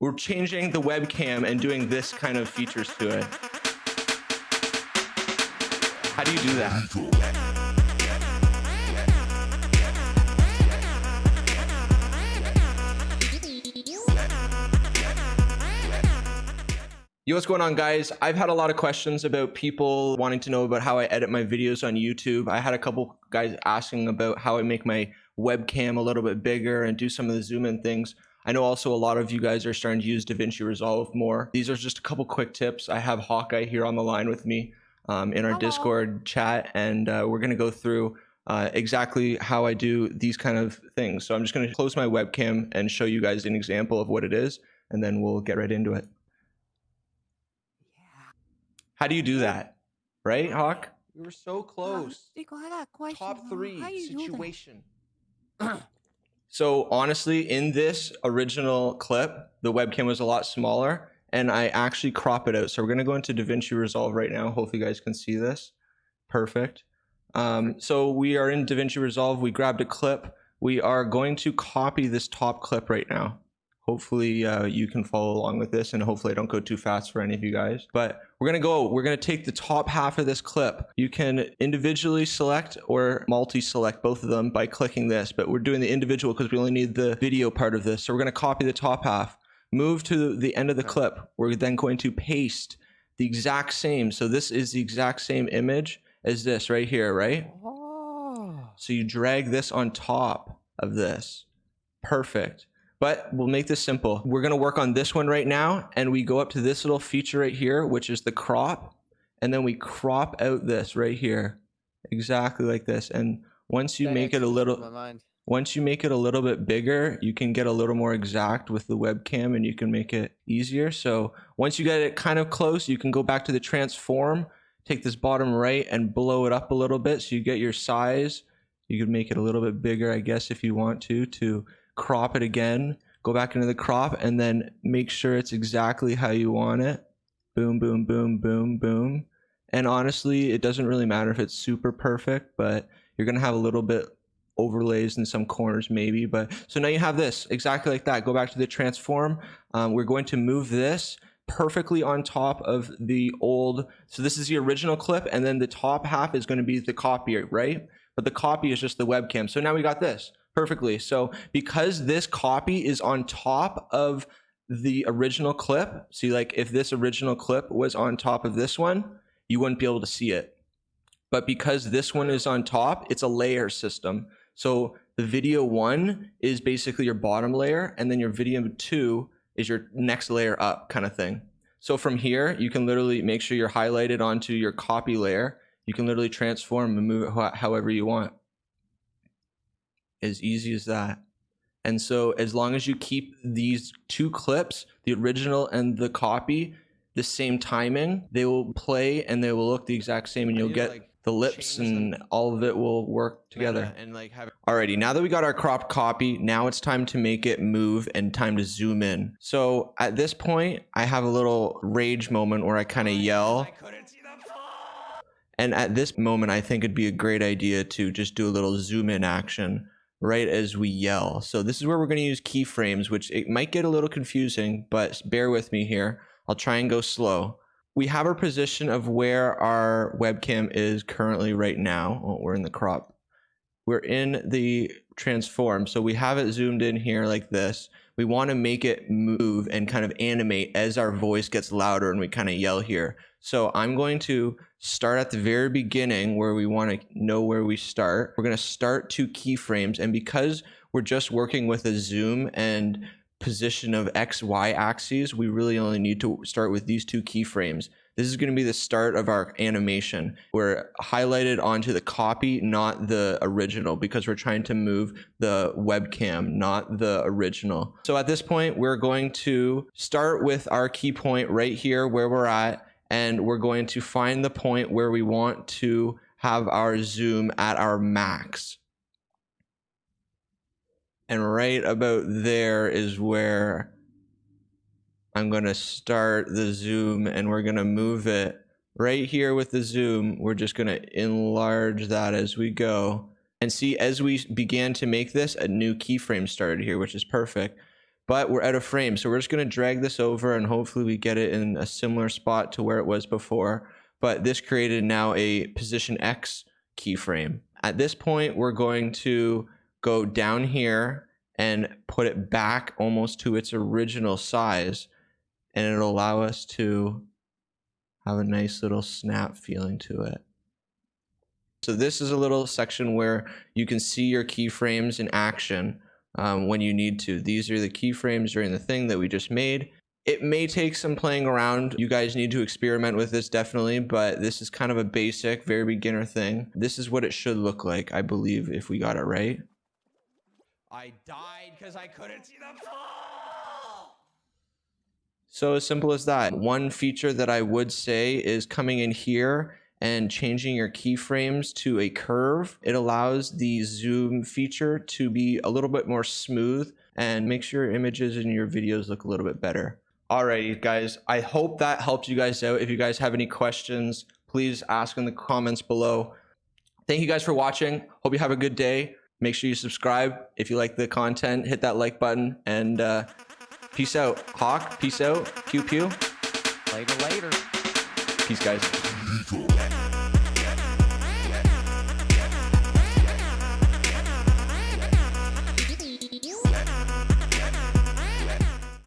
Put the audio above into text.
We're changing the webcam and doing this kind of features to it. How do you do that? Yo, what's going on, guys? I've had a lot of questions about people wanting to know about how I edit my videos on YouTube. I had a couple guys asking about how I make my webcam a little bit bigger and do some of the zoom in things. I know also a lot of you guys are starting to use DaVinci Resolve more. These are just a couple quick tips. I have Hawkeye here on the line with me in our Discord chat, and we're gonna go through exactly how I do these kind of things. So I'm just gonna close my webcam and show you guys an example of what it is, and then we'll get right into it. How do you do that? Right, Hawk? We were so close. Nico, I got a question. Top three How you do situation. So honestly, in this original clip, the webcam was a lot smaller and I actually crop it out. So we're gonna go into DaVinci Resolve right now. Hopefully you guys can see this. Perfect. So we are in DaVinci Resolve. We grabbed a clip. We are going to copy this top clip right now. Hopefully you can follow along with this, and hopefully I don't go too fast for any of you guys. But we're gonna take the top half of this clip. You can individually select or multi-select both of them by clicking this, but we're doing the individual because we only need the video part of this. So we're gonna copy the top half, move to the end of the clip. We're then going to paste the exact same. So this is the exact same image as this right here, right? Oh. So you drag this on top of this. Perfect. But we'll make this simple. We're gonna work on this one right now, and we go up to this little feature right here, which is the crop, and then we crop out this right here, exactly like this. And once you make it a little bit bigger, you can get a little more exact with the webcam, and you can make it easier. So once you get it kind of close, you can go back to the transform, take this bottom right and blow it up a little bit so you get your size. You could make it a little bit bigger, I guess, if you want to crop it again, go back into the crop, and then make sure it's exactly how you want it. Boom, boom, boom, boom, boom. And honestly, it doesn't really matter if it's super perfect, but you're gonna have a little bit overlays in some corners maybe. But so now you have this exactly like that. Go back to the transform. We're going to move this perfectly on top of the old. So this is the original clip, and then the top half is going to be the copy, right? But the copy is just the webcam. So now we got this perfectly. So because this copy is on top of the original clip, see, like if this original clip was on top of this one, you wouldn't be able to see it. But because this one is on top, it's a layer system. So the video one is basically your bottom layer, and then your video two is your next layer up kind of thing. So from here, you can literally make sure you're highlighted onto your copy layer. You can literally transform and move it however you want. As easy as that. And so as long as you keep these two clips, the original and the copy, the same timing, they will play and they will look the exact same, and you'll get like the lips and all of it will work together. And like alrighty, now that we got our cropped copy, now it's time to make it move and time to zoom in. So at this point, I have a little rage moment where I kind of yell. And at this moment, I think it'd be a great idea to just do a little zoom in action right as we yell. So this is where we're going to use keyframes, which it might get a little confusing, but bear with me here. I'll try and go slow. We have our position of where our webcam is currently right now. Oh, we're in the crop. We're in the transform. So we have it zoomed in here like this. We want to make it move and kind of animate as our voice gets louder and we kind of yell here. So I'm going to start at the very beginning where we want to know where we start. We're going to start 2 keyframes, and because we're just working with a zoom and position of X, Y axes, we really only need to start with these 2 keyframes. This is going to be the start of our animation. We're highlighted onto the copy, not the original, because we're trying to move the webcam, not the original. So at this point, we're going to start with our key point right here where we're at, and we're going to find the point where we want to have our zoom at our max. And right about there is where I'm going to start the zoom, and we're going to move it right here with the zoom. We're just going to enlarge that as we go. And see, as we began to make this, a new keyframe started here, which is perfect. but we're out of frame. So we're just going to drag this over and hopefully we get it in a similar spot to where it was before. But this created now a position X keyframe. At this point, we're going to go down here and put it back almost to its original size. And it'll allow us to have a nice little snap feeling to it. So this is a little section where you can see your keyframes in action when you need to. These are the keyframes during the thing that we just made. It may take some playing around. You guys need to experiment with this definitely, but this is kind of a basic, very beginner thing. This is what it should look like, I believe, if we got it right. I died because I couldn't see the ball. So as simple as that. One feature that I would say is coming in here and changing your keyframes to a curve. It allows the zoom feature to be a little bit more smooth and makes your images and your videos look a little bit better. Alrighty guys, I hope that helped you guys out. If you guys have any questions, please ask in the comments below. Thank you guys for watching. Hope you have a good day. Make sure you subscribe if you like the content, hit that like button, and peace out. Hawk, peace out. Pew pew. Later. Peace guys.